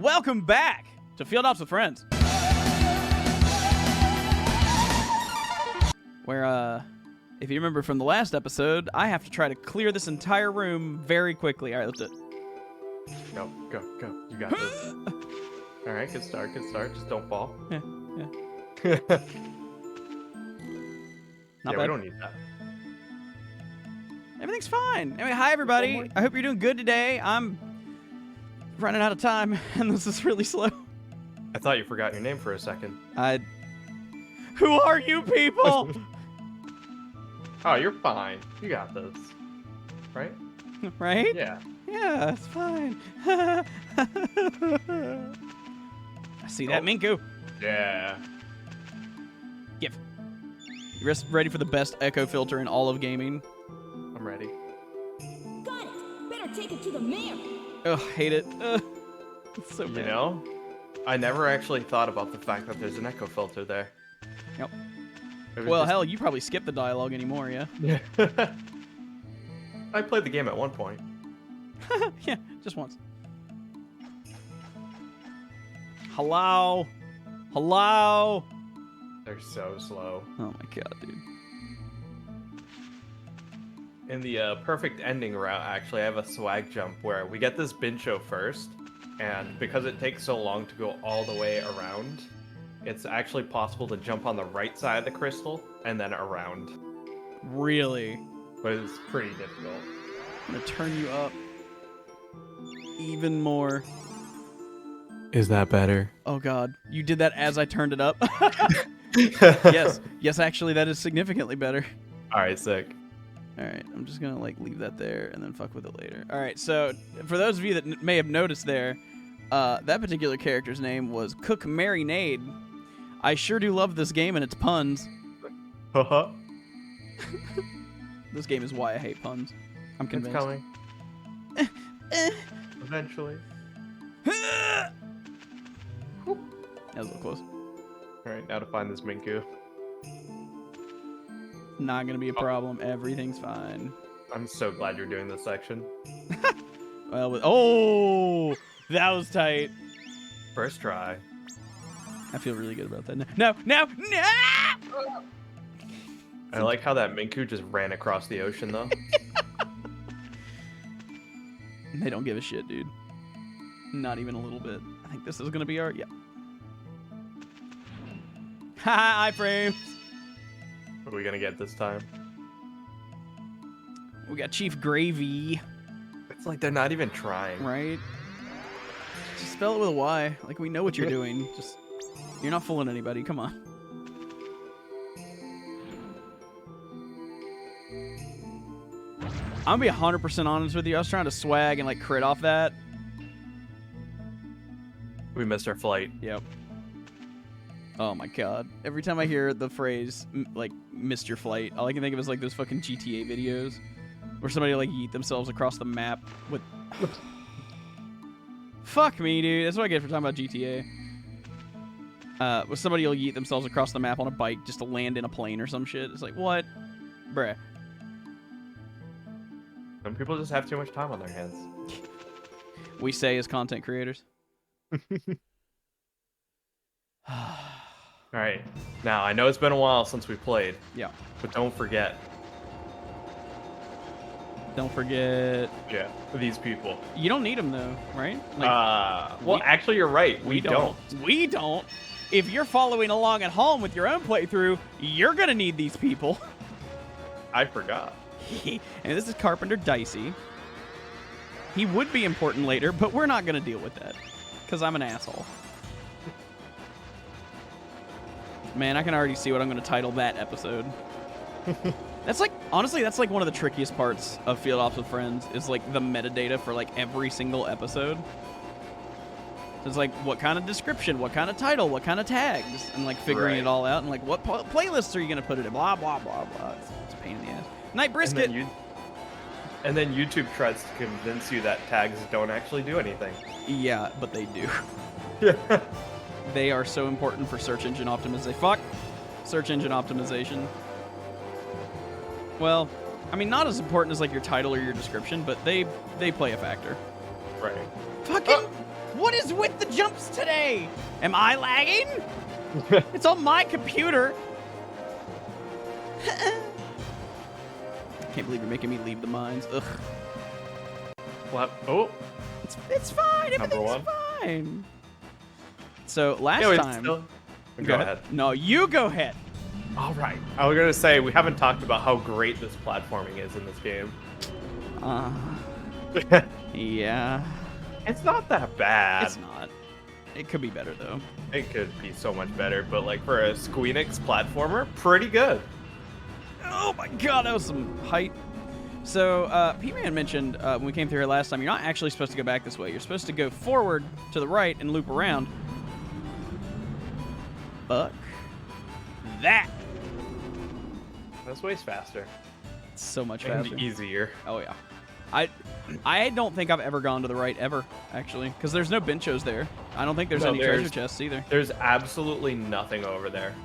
Welcome back to Field Ops with Friends. Where, if you remember from the last episode, I have to try to clear this entire room very quickly. All right, let's do it. Go. You got this. All right, good start. Just don't fall. Yeah. Not bad. We don't need that. Everything's fine. Anyway, hi everybody. I hope you're doing good today. I'm running out of time, and this is really slow. I thought you forgot your name for a second. Who are you people? Oh, you're fine. You got this. Right? Right? Yeah. Yeah, it's fine. I see that, Minku. Yeah. Give. You ready for the best echo filter in all of gaming? I'm ready. Got it. Better take it to the mayor. Ugh, hate it. It's so bad. You know, I never actually thought about the fact that there's an echo filter there. Yep. Well, hell, you probably skip the dialogue anymore, yeah? Yeah. I played the game at one point. Yeah, just once. Hello? Hello? They're so slow. Oh my god, dude. In the perfect ending route, actually, I have a swag jump where we get this Bincho first, and because it takes so long to go all the way around, it's actually possible to jump on the right side of the crystal and then around. Really? But it's pretty difficult. I'm gonna turn you up even more. Is that better? Oh god, you did that as I turned it up? Yes, actually, that is significantly better. Alright, sick. Alright, I'm just gonna leave that there and then fuck with it later. Alright, so for those of you that may have noticed there, that particular character's name was Cook Marinade. I sure do love this game and its puns. Haha. This game is why I hate puns. I'm It's convinced. coming. Eventually. That was a little close. Alright, now to find this Minku. Not gonna be a problem. Everything's fine. I'm so glad you're doing this section. Well, oh, that was tight. First try. I feel really good about that. No! I like how that Minku just ran across the ocean, though. They don't give a shit, dude. Not even a little bit. I think this is gonna be our... Yeah. Hi, iframes! What are we gonna get this time? We got Chief Gravy, It's like they're not even trying. right? Just spell it with a Y. Like, we know what you're doing. Just... You're not fooling anybody. Come on. I'm gonna be 100% honest with you. I was trying to swag and, crit off that. We missed our flight. Yep. Oh my god. Every time I hear the phrase, missed your flight, all I can think of is, those fucking GTA videos where somebody, yeet themselves across the map with... Fuck me, dude. That's what I get for talking about GTA. Where somebody will yeet themselves across the map on a bike just to land in a plane or some shit. It's like, what? Bruh. Some people just have too much time on their hands. We say as content creators. Alright. Now, I know it's been a while since we played. Yeah. But don't forget. Don't forget... Yeah. These people. You don't need them, though, right? Well, actually, you're right. We don't. We don't. If you're following along at home with your own playthrough, you're gonna need these people. I forgot. And this is Carpenter Dicey. He would be important later, but we're not gonna deal with that. Because I'm an asshole. Man, I can already see what I'm gonna title that episode. That's honestly, that's one of the trickiest parts of Field Ops with Friends, is the metadata for every single episode. It's what kind of description, what kind of title, what kind of tags, and figuring it all out, and what playlists are you gonna put it in, blah blah blah blah. It's a pain in the ass. Night Brisket. And then YouTube tries to convince you that tags don't actually do anything. Yeah, but they do. Yeah. They are so important for search engine optimization. Fuck search engine optimization. Well, I mean, not as important as your title or your description, but they play a factor. Right. Fucking What is with the jumps today? Am I lagging? It's on my computer. Can't believe you're making me leave the mines. Ugh. What? Oh. It's fine. Number Everything's one. fine. So last Yeah, time. Go ahead. No, you go ahead. All right. I was gonna say we haven't talked about how great this platforming is in this game. Yeah. It's not that bad. It's not. It could be better though. It could be so much better, but like for a Squeenix platformer, pretty good. Oh my god, that was some height. So, P-Man mentioned when we came through here last time, you're not actually supposed to go back this way. You're supposed to go forward to the right and loop around. Fuck that. This way's faster. It's so much And faster. easier. Oh yeah. I don't think I've ever gone to the right ever, actually, because there's no benchos there. I don't think there's any treasure chests either. There's absolutely nothing over there.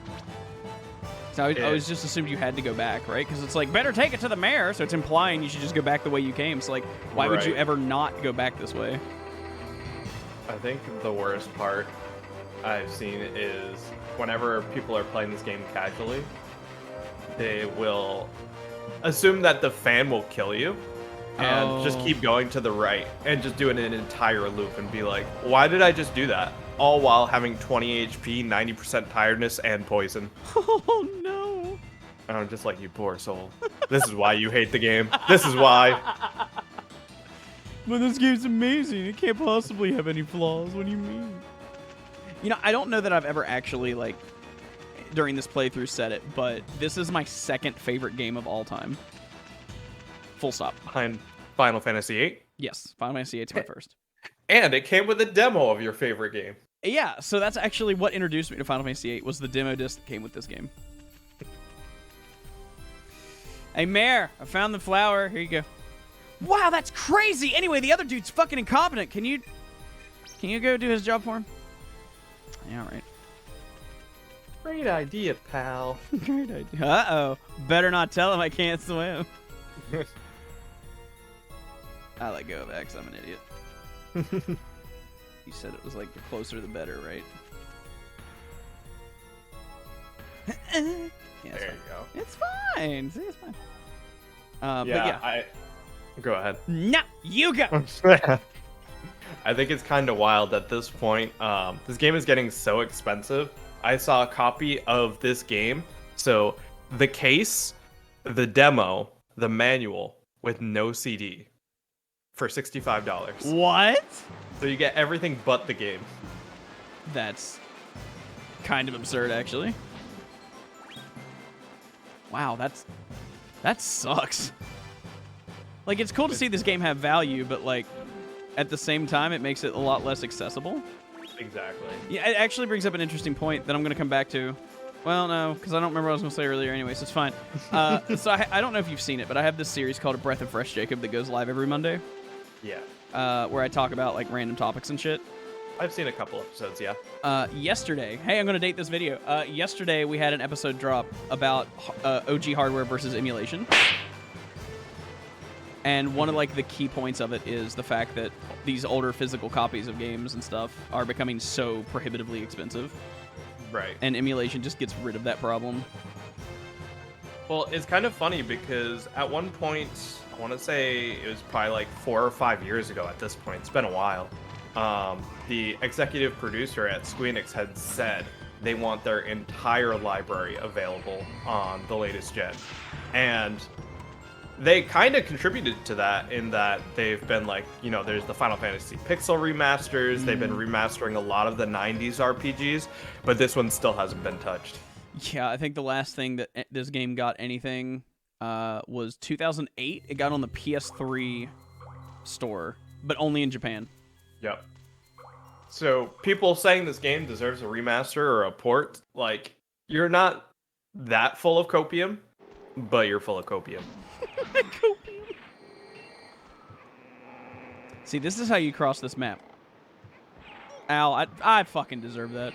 So I always just assumed you had to go back, right? Because it's like, better take it to the mayor, so it's implying you should just go back the way you came. So like, why would you Right. ever not go back this way? I think the worst part I've seen is whenever people are playing this game casually, they will assume that the fan will kill you and just keep going to the right and just doing an entire loop and be like, why did I just do that? All while having 20 HP, 90% tiredness, and poison. Oh no. And I'm just like, you poor soul. This is why you hate the game. This is why. But this game's amazing. It can't possibly have any flaws. What do you mean? You know, I don't know that I've ever actually, like, during this playthrough said it, but this is my second favorite game of all time. Full stop. Behind Final Fantasy VIII. Yes, Final Fantasy VIII is my first. And it came with a demo of your favorite game. Yeah, so that's actually what introduced me to Final Fantasy VIII, was the demo disc that came with this game. Hey, Mayor, I found the flower. Here you go. Wow, that's crazy! Anyway, the other dude's fucking incompetent. Can you go do his job for him? Yeah, all right. Great idea, pal. Great idea. Uh-oh. Better not tell him I can't swim. I let go of that because I'm an idiot. You said it was like the closer the better, right? Yeah, it's There fine. you go. It's fine. See, it's fine. But Yeah, yeah. Go ahead. No, you go. I think it's kind of wild at this point. This game is getting so expensive. I saw a copy of this game. So the case, the demo, the manual with no CD for $65. What? So you get everything but the game. That's kind of absurd, actually. Wow, that sucks. Like, it's cool to see this game have value, but like, at the same time, it makes it a lot less accessible. Exactly. Yeah, it actually brings up an interesting point that I'm going to come back to. Well, no, because I don't remember what I was going to say earlier anyway, so it's fine. So I don't know if you've seen it, but I have this series called A Breath of Fresh Jacob that goes live every Monday. Yeah. Where I talk about like random topics and shit. I've seen a couple episodes, yeah. Yesterday, hey, I'm going to date this video. Yesterday, we had an episode drop about OG hardware versus emulation. And one of like the key points of it is the fact that these older physical copies of games and stuff are becoming so prohibitively expensive. Right. And emulation just gets rid of that problem. Well, it's kind of funny because at one point, I want to say it was probably like 4 or 5 years ago at this point. It's been a while. The executive producer at Squeenix had said they want their entire library available on the latest gen. And they kind of contributed to that in that they've been like, you know, there's the Final Fantasy Pixel remasters. They've been remastering a lot of the 90s RPGs, but this one still hasn't been touched. Yeah, I think the last thing that this game got anything was 2008. It got on the PS3 store, but only in Japan. Yep. So people saying this game deserves a remaster or a port, like, you're not that full of copium, but you're full of copium. See, this is how you cross this map. Ow, I fucking deserve that.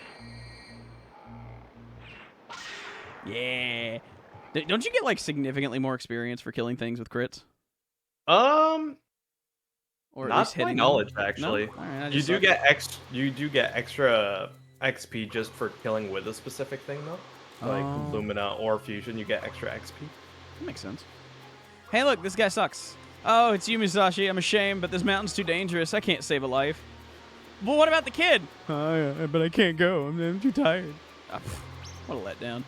Yeah. Don't you get, like, significantly more experience for killing things with crits? Or at Not least to my hitting knowledge, them? actually. No? All right, I You just do suck. get extra XP just for killing with a specific thing, though. Like Oh. Lumina or Fusion, you get extra XP. That makes sense. Hey, look, this guy sucks. Oh, it's you, Musashi. I'm ashamed, but this mountain's too dangerous. I can't save a life. Well, what about the kid? But I can't go. I'm too tired. What a letdown.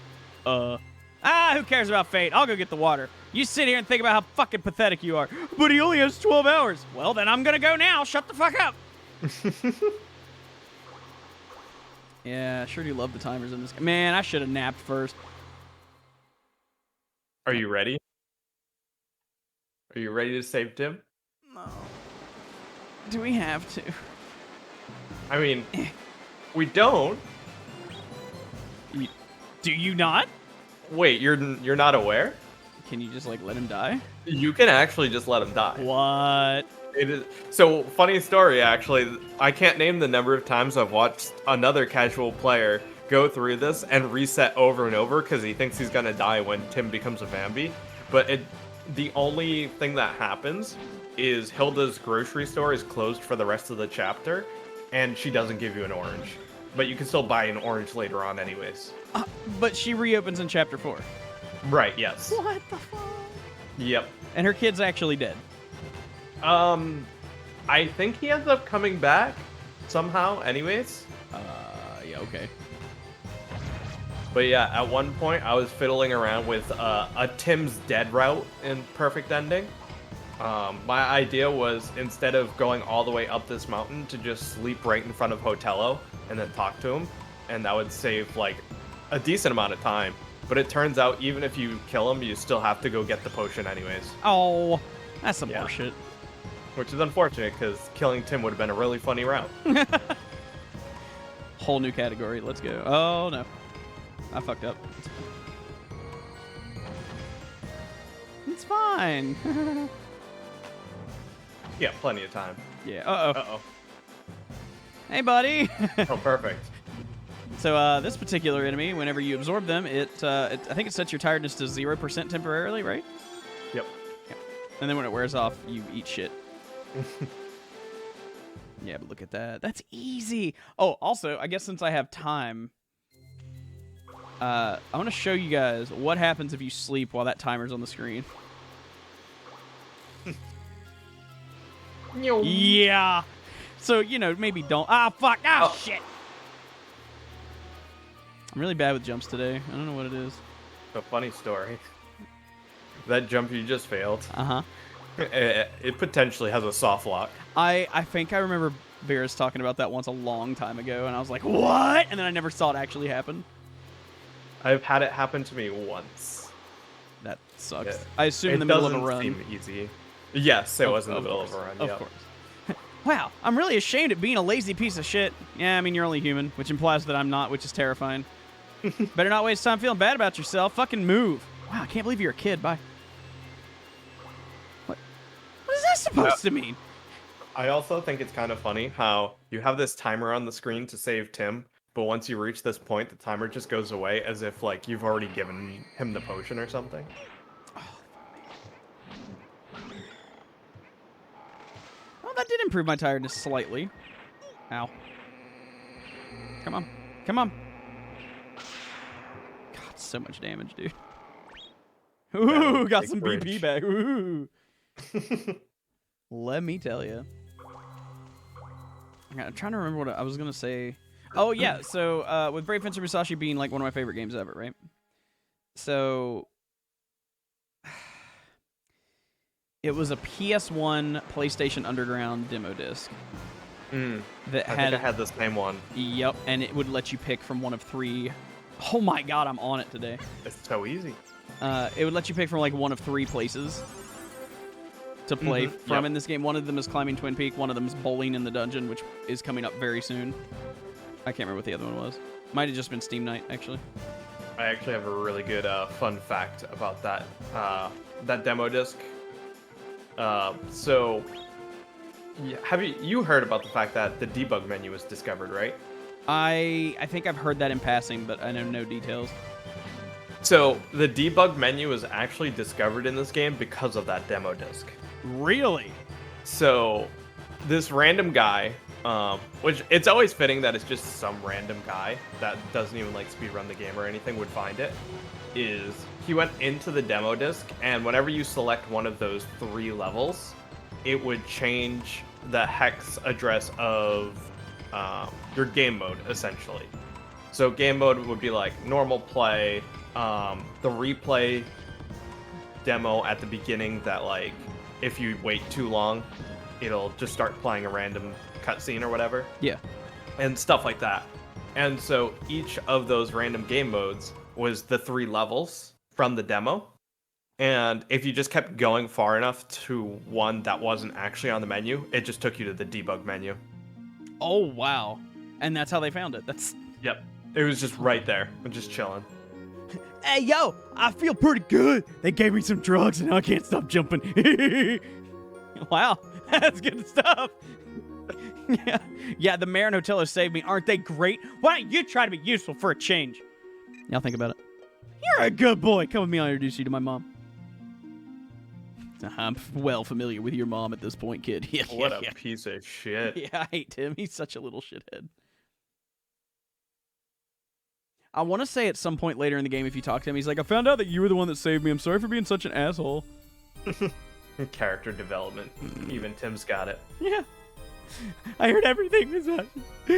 Who cares about fate? I'll go get the water. You sit here and think about how fucking pathetic you are. But he only has 12 hours. Well, then I'm gonna go now. Shut the fuck up. Yeah, I sure do love the timers in this game. Man, I should have napped first. Are you ready? Are you ready to save Tim? No. Do we have to? I mean, we don't. Do you not? Wait, you're not aware? Can you just, like, let him die? You can actually just let him die. What? It is so funny story actually. I can't name the number of times I've watched another casual player go through this and reset over and over because he thinks he's gonna die when Tim becomes a Bambi. But the only thing that happens is Hilda's grocery store is closed for the rest of the chapter, and she doesn't give you an orange. But you can still buy an orange later on, anyways. But she reopens in chapter 4. Right? Yes. What the fuck? Yep. And her kid's actually dead. I think he ends up coming back somehow, anyways. Yeah, okay. But yeah, at one point I was fiddling around with a Tim's dead route in Perfect Ending. My idea was instead of going all the way up this mountain to just sleep right in front of Hotello and then talk to him, and that would save like a decent amount of time. But it turns out even if you kill him, you still have to go get the potion anyways. Oh, that's some Yeah. bullshit. Which is unfortunate because killing Tim would have been a really funny route. Whole new category. Let's go. Oh, no. I fucked up. It's fine. Yeah, plenty of time. Yeah. Uh-oh. Uh-oh. Hey, buddy. Oh, perfect. So this particular enemy, whenever you absorb them, I think it sets your tiredness to 0% temporarily, right? Yep. Yeah. And then when it wears off, you eat shit. Yeah, but look at that. That's easy. Oh, also, I guess since I have time, I want to show you guys what happens if you sleep while that timer's on the screen. Yeah. So, you know, maybe don't. Ah, fuck. Ah, shit. I'm really bad with jumps today. I don't know what it is. A funny story. That jump you just failed. Uh-huh. It potentially has a soft lock. I think I remember Varys talking about that once a long time ago, and I was like, what? And then I never saw it actually happen. I've had it happen to me once. That sucks. Yeah. I assume in the middle of a doesn't run. seem easy. Yes, it was in the middle course. of a run. Of yep. course. Wow, I'm really ashamed at being a lazy piece of shit. Yeah, I mean, you're only human, which implies that I'm not, which is terrifying. Better not waste time feeling bad about yourself. Fucking move. Wow, I can't believe you're a kid. Bye. What is that supposed to mean? I also think it's kind of funny how you have this timer on the screen to save Tim, but once you reach this point, the timer just goes away as if like you've already given him the potion or something. Well, that did improve my tiredness slightly. Ow. Come on. Come on. God, so much damage, dude. Ooh, got some BP back. Ooh. Let me tell you. I'm trying to remember what I was going to say. Oh, yeah. So, with Brave Fencer Musashi being like one of my favorite games ever, right? So, it was a PS1 PlayStation Underground demo disc. That I think I had the same one. Yep, and it would let you pick from one of 3. Oh my god, I'm on it today. It's so easy. It would let you pick from like one of 3 places to play from in this game. One of them is climbing Twin Peak. One of them is bowling in the dungeon, which is coming up very soon. I can't remember what the other one was. Might have just been Steam Night, actually. I actually have a really good fun fact about that that demo disc. So, have you heard about the fact that the debug menu was discovered, right? I think I've heard that in passing, but I know no details. So, the debug menu was actually discovered in this game because of that demo disc. Really? So, this random guy, which it's always fitting that it's just some random guy that doesn't even like speedrun the game or anything would find it, is he went into the demo disc, and whenever you select one of those 3 levels, it would change the hex address of your game mode, essentially. So game mode would be like normal play, the replay demo at the beginning that like if you wait too long, it'll just start playing a random cutscene or whatever. Yeah. And stuff like that. And so each of those random game modes was the 3 levels from the demo. And if you just kept going far enough to one that wasn't actually on the menu, it just took you to the debug menu. Oh, wow. And that's how they found it. That's... Yep. It was just right there. I'm just chilling. Hey, yo, I feel pretty good. They gave me some drugs and I can't stop jumping. Wow, that's good stuff. Yeah, the mayor and Hoteller saved me. Aren't they great? Why don't you try to be useful for a change? Y'all think about it. You're a good boy. Come with me, I'll introduce you to my mom. I'm well familiar with your mom at this point, kid. Yeah, what a piece of shit. Yeah, I hate him. He's such a little shithead. I want to say at some point later in the game, if you talk to him, he's like, I found out that you were the one that saved me. I'm sorry for being such an asshole. Character development. Even Tim's got it. Yeah. I heard everything, Musashi.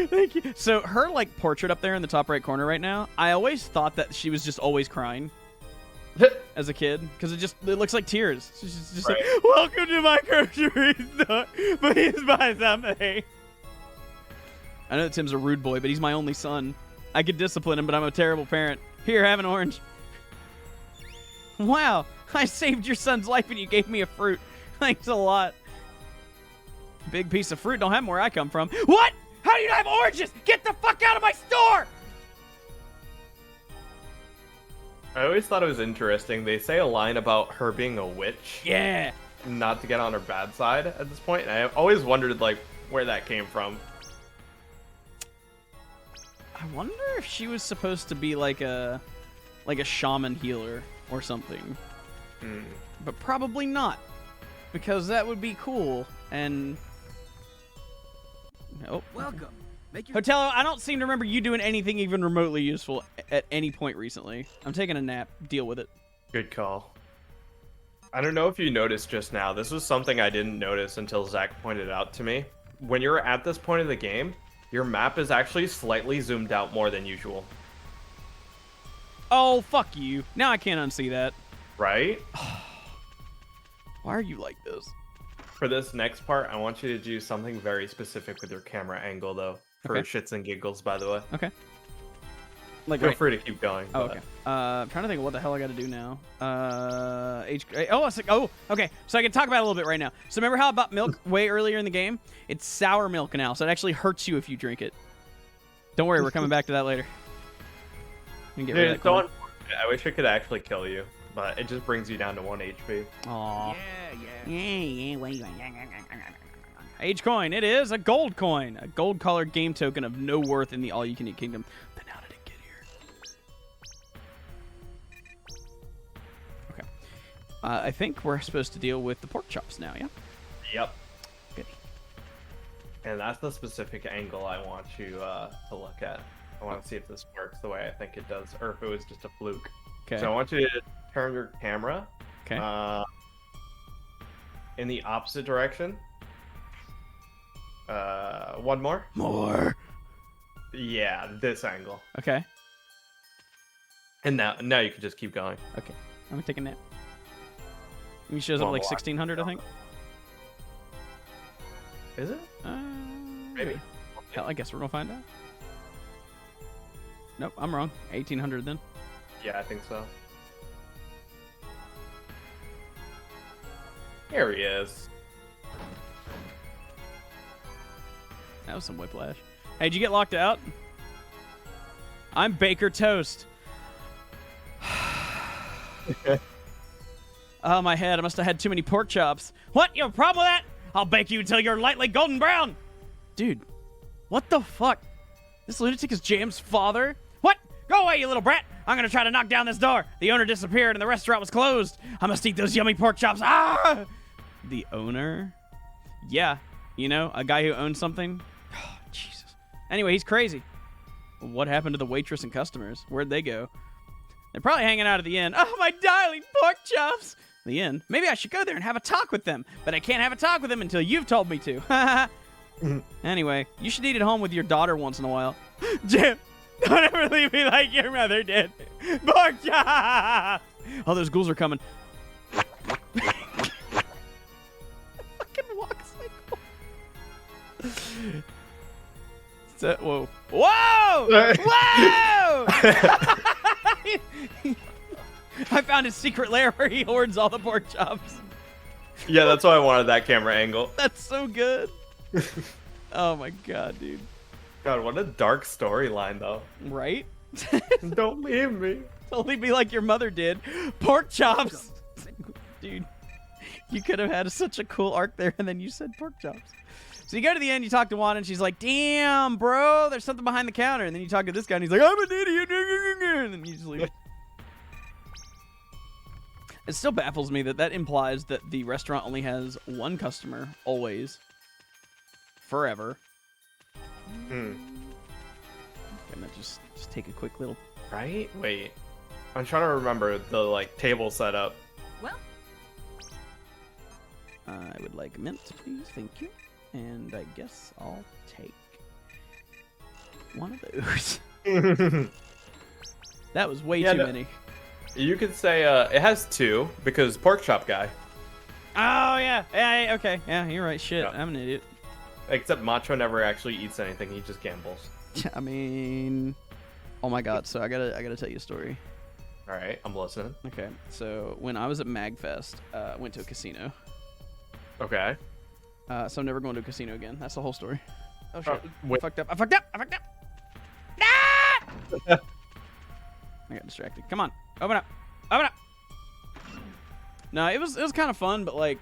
Thank you. So her, like, portrait up there in the top right corner right now, I always thought that she was just always crying as a kid, because it looks like tears. She's just right. like, welcome to my grocery store. Please buy something. I know that Tim's a rude boy, but he's my only son. I could discipline him, but I'm a terrible parent. Here, have an orange. Wow, I saved your son's life and you gave me a fruit. Thanks a lot. Big piece of fruit don't have them where I come from. What? How do you not have oranges? Get the fuck out of my store! I always thought it was interesting. They say a line about her being a witch. Yeah. Not to get on her bad side at this point. And I always wondered, like, where that came from. I wonder if she was supposed to be like a shaman healer or something. But probably not. Because that would be cool. And nope. Welcome. Hotello, I don't seem to remember you doing anything even remotely useful at any point recently. I'm taking a nap. Deal with it. Good call. I don't know if you noticed just now. This was something I didn't notice until Zach pointed it out to me. When you're at this point of the game, your map is actually slightly zoomed out more than usual. Oh, fuck you. Now I can't unsee that. Right? Why are you like this? For this next part, I want you to do something very specific with your camera angle, though. For Okay. shits and giggles, by the way. Okay. Like Feel right. free to keep going. Oh, but- okay. I'm trying to think of what the hell I got to do now. Okay. So I can talk about it a little bit right now. So remember how I bought milk way earlier in the game? It's sour milk now, so it actually hurts you if you drink it. Don't worry, we're coming back to that later. Let me get rid of Dude, that corn. I wish it could actually kill you, but it just brings you down to 1 HP. Aw. Yeah. Age coin. It is a gold coin. A gold-colored game token of no worth in the all-you-can-eat kingdom. Then how did it get here? Okay. I think we're supposed to deal with the pork chops now, yeah? Yep. Good. And that's the specific angle I want you to look at. I want to see if this works the way I think it does, or if it was just a fluke. Okay. So I want you to turn your camera Okay. In the opposite direction. One more. More. Yeah, this angle. Okay. And now you can just keep going. Okay. I'm gonna take a nap. He shows up Well, like watch. 1600, I think. Is it? Maybe. Hell, I guess we're gonna find out. Nope, I'm wrong. 1800 then. Yeah, I think so. Here he is. That was some whiplash. Hey, did you get locked out? I'm Baker Toast. Oh, my head. I must have had too many pork chops. What? You have a problem with that? I'll bake you until you're lightly golden brown. Dude, what the fuck? This lunatic is Jam's father? What? Go away, you little brat. I'm going to try to knock down this door. The owner disappeared and the restaurant was closed. I must eat those yummy pork chops. Ah! The owner? Yeah. You know, a guy who owns something. Oh, Jesus. Anyway, he's crazy. What happened to the waitress and customers? Where'd they go? They're probably hanging out at the inn. Oh, my darling Porkchops. The inn. Maybe I should go there and have a talk with them. But I can't have a talk with them until you've told me to. Anyway, you should eat at home with your daughter once in a while. Jim, don't ever leave me like your mother did. Porkchops. Oh, those ghouls are coming. Fucking walk cycle. So, whoa. Whoa! Whoa! I found his secret lair where he hoards all the pork chops. Yeah, that's why I wanted that camera angle. That's so good. Oh my god, dude. God, what a dark storyline, though. Right? Don't leave me. Don't leave me like your mother did. Pork chops! Dude, you could have had such a cool arc there, and then you said pork chops. So you go to the end, you talk to Juan, and she's like, damn, bro, there's something behind the counter. And then you talk to this guy, and he's like, I'm an idiot. And then you just leave. It still baffles me that implies that the restaurant only has one customer, always, forever. I'm gonna just take a quick little... Right? Wait. I'm trying to remember the, like, table setup. Well, I would like mint, please. Thank you. And I guess I'll take one of those. That was way too many. You could say it has two because pork chop guy. Oh, yeah. Yeah, okay. Yeah, you're right. Shit, Yeah. I'm an idiot. Except Macho never actually eats anything. He just gambles. I mean... Oh, my God. So I gotta tell you a story. All right, I'm listening. Okay. So when I was at MagFest, I went to a casino. Okay. So I'm never going to a casino again. That's the whole story. Oh, shit. wait. I fucked up. Ah! I got distracted. Come on. Open up. Open up. No, it was kind of fun, but like,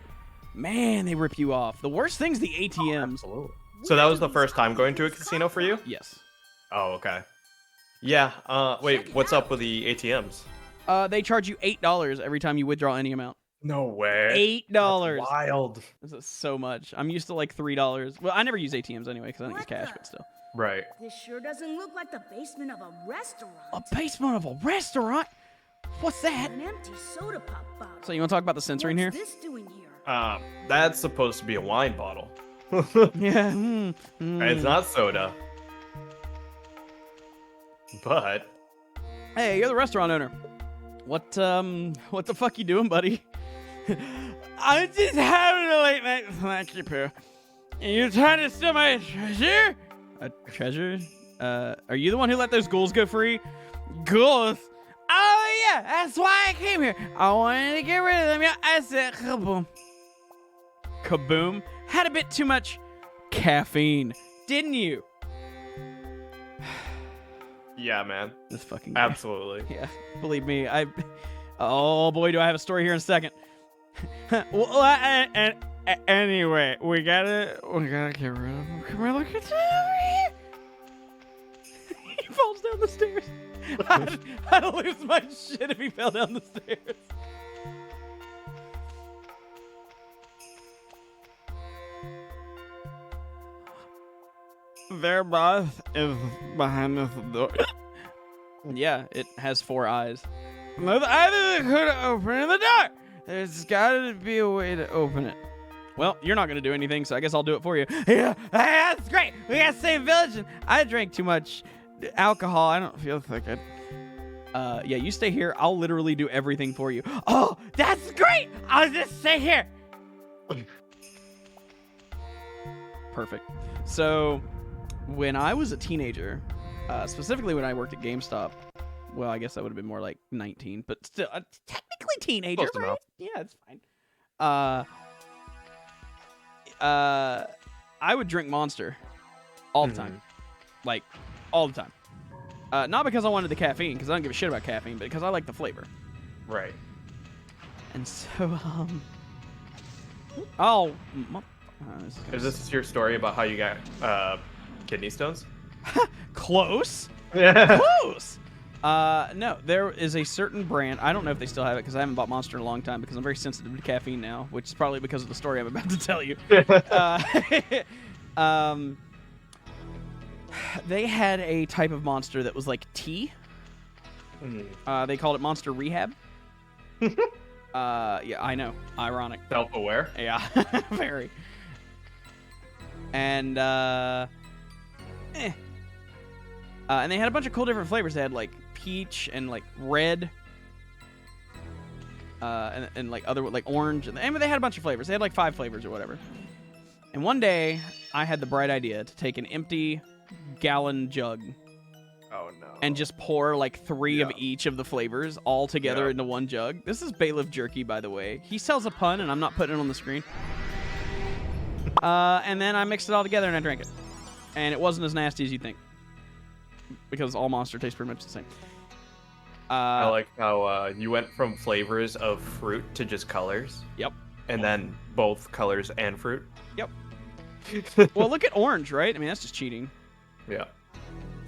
man, they rip you off. The worst thing's the ATMs. Absolutely. So that was the first time going to a casino for you? Yes. Oh, okay. Yeah. Wait, what's up with the ATMs? They charge you $8 every time you withdraw any amount. No way. $8. That's wild. This is so much. I'm used to like $3. Well, I never use ATMs anyway because I think it's cash, but still. Right. this sure doesn't look like the basement of a restaurant. A basement of a restaurant? What's that? An empty soda pop bottle. So you want to talk about the censoring here? What's this doing here? That's supposed to be a wine bottle. Yeah. It's not soda. But Hey, you're the restaurant owner. What the fuck you doing, buddy? I'm just having a late night snack, you poo. And you're trying to steal my treasure? A treasure? Are you the one who let those ghouls go free? Ghouls? Oh yeah, that's why I came here. I wanted to get rid of them. Yeah, I said kaboom. Kaboom? Had a bit too much caffeine, didn't you? yeah, man. This fucking guy. Absolutely. Yeah, believe me, oh boy, do I have a story here in a second. Well, and anyway, we gotta get rid of him. Come on, look at that. He falls down the stairs. I'd lose my shit if he fell down the stairs. Their boss is behind this door. Yeah, it has 4 eyes. No, either they could open the door. There's gotta be a way to open it. Well, you're not gonna do anything, so I guess I'll do it for you. Yeah, that's great. We gotta save village. And I drank too much alcohol. I don't feel like it. Yeah, you stay here. I'll literally do everything for you. Oh, that's great. I'll just stay here. Perfect. So, when I was a teenager, specifically when I worked at GameStop, well, I guess that would have been more like 19, but still, technically teenager, Close right? enough. Yeah, it's fine. I would drink Monster all the time. Like, all the time. Not because I wanted the caffeine, because I don't give a shit about caffeine, but because I like the flavor. Right. And so, oh, Is this your story about how you got kidney stones? close? Yeah. Close! No, there is a certain brand. I don't know if they still have it because I haven't bought Monster in a long time because I'm very sensitive to caffeine now, which is probably because of the story I'm about to tell you. They had a type of Monster that was like tea. They called it Monster Rehab. Yeah, I know. Ironic. Self-aware. Yeah, very. And and they had a bunch of cool different flavors. They had like peach and like red, and like other like orange, and they had a bunch of flavors. They had like 5 flavors or whatever. And one day, I had the bright idea to take an empty gallon jug. Oh no. And just pour like 3 of each of the flavors all together into one jug. This is Bailiff Jerky, by the way. He sells a pun, and I'm not putting it on the screen. And then I mixed it all together and I drank it. And it wasn't as nasty as you think. Because all Monster tastes pretty much the same. I like how you went from flavors of fruit to just colors. Yep. And then both colors and fruit. Yep. Well, look at orange, right? I mean, that's just cheating. Yeah.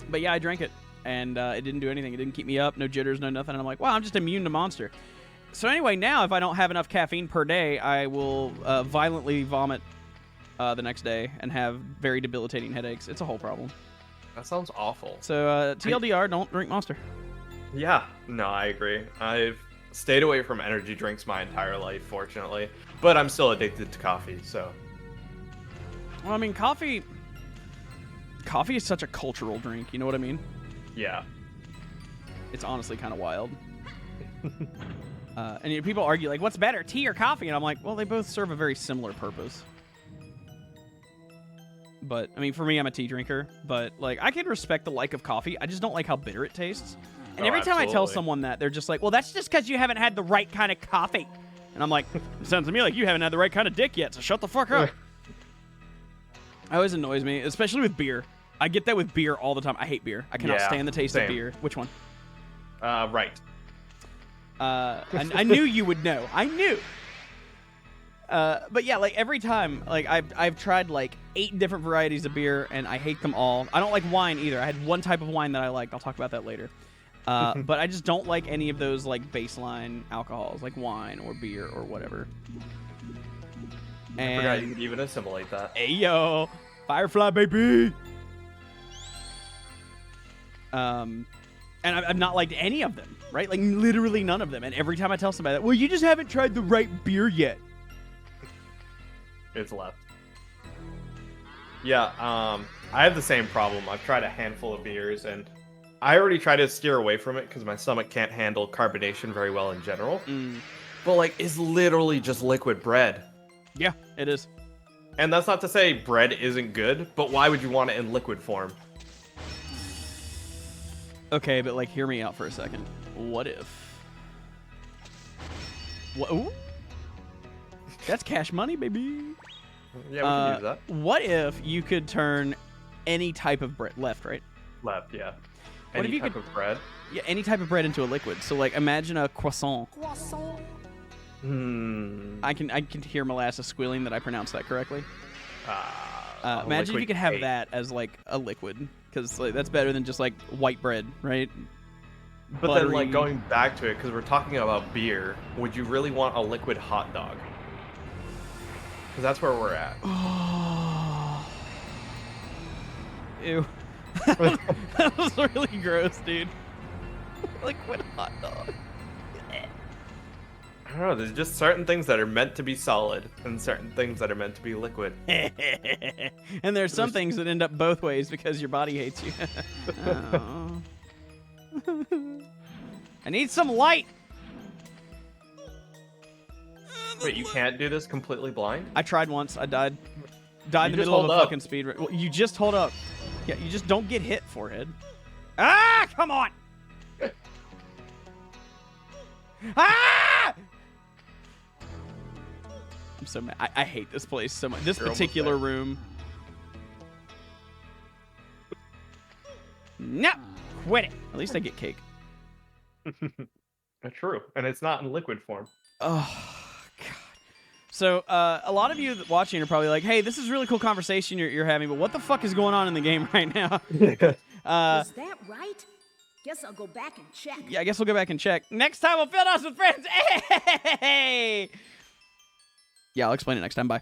But yeah, I drank it. And it didn't do anything. It didn't keep me up. No jitters, no nothing. And I'm like, wow, I'm just immune to Monster. So anyway, now if I don't have enough caffeine per day, I will violently vomit the next day and have very debilitating headaches. It's a whole problem. That sounds awful. So TLDR, don't drink Monster. Yeah, no, I agree. I've stayed away from energy drinks my entire life, fortunately. But I'm still addicted to coffee, so. Well, I mean, coffee is such a cultural drink. You know what I mean? Yeah. It's honestly kind of wild. And you know, people argue, like, what's better, tea or coffee? And I'm like, well, they both serve a very similar purpose. But, I mean, for me, I'm a tea drinker. But, like, I can respect the like of coffee. I just don't like how bitter it tastes. And every time I tell someone that, they're just like, well, that's just because you haven't had the right kind of coffee. And I'm like, it sounds to me like you haven't had the right kind of dick yet, so shut the fuck up. It always annoys me, especially with beer. I get that with beer all the time. I hate beer. I cannot stand the taste of beer. Which one? Right. I knew you would know. I knew. But yeah, like every time, like I've tried like 8 different varieties of beer, and I hate them all. I don't like wine either. I had one type of wine that I liked. I'll talk about that later. But I just don't like any of those like baseline alcohols, like wine or beer or whatever. I forgot you could even assimilate that. Hey yo, Firefly baby. And I've not liked any of them, right? Like literally none of them. And every time I tell somebody that, well, you just haven't tried the right beer yet. It's left. Yeah, I have the same problem. I've tried a handful of beers, and I already try to steer away from it because my stomach can't handle carbonation very well in general. But like, it's literally just liquid bread. Yeah, it is. And that's not to say bread isn't good, but why would you want it in liquid form? Okay, but like, hear me out for a second. What if? What? Ooh. That's cash money, baby. Yeah, we can use that. What if you could turn any type of bread, left, right? Left, yeah. What if Any you type could- of bread? Yeah, any type of bread into a liquid. So like, imagine a croissant. I can hear molasses squealing that I pronounced that correctly. Imagine if you could have that as like a liquid, because like, that's better than just like white bread, right? But then, like, going back to it, because we're talking about beer, would you really want a liquid hot dog? Because that's where we're at. Ew. That was really gross, dude. Liquid hot dog. I don't know, there's just certain things that are meant to be solid, and certain things that are meant to be liquid. And there's some things that end up both ways because your body hates you. Oh. I need some light. Wait, you can't do this completely blind? I tried once. I died. Died in the middle of a fucking speed run. Well, you just hold up. Yeah, you just don't get hit, forehead. Ah, come on. Ah! I'm so mad. I hate this place so much. This particular room. No, quit it. At least I get cake. True, and it's not in liquid form. Oh, God. So, a lot of you watching are probably like, hey, this is really cool conversation you're having, but what the fuck is going on in the game right now? Is that right? Guess I'll go back and check. Yeah, I guess we'll go back and check. Next time we'll Field House with Friends. Hey! Yeah, I'll explain it next time. Bye.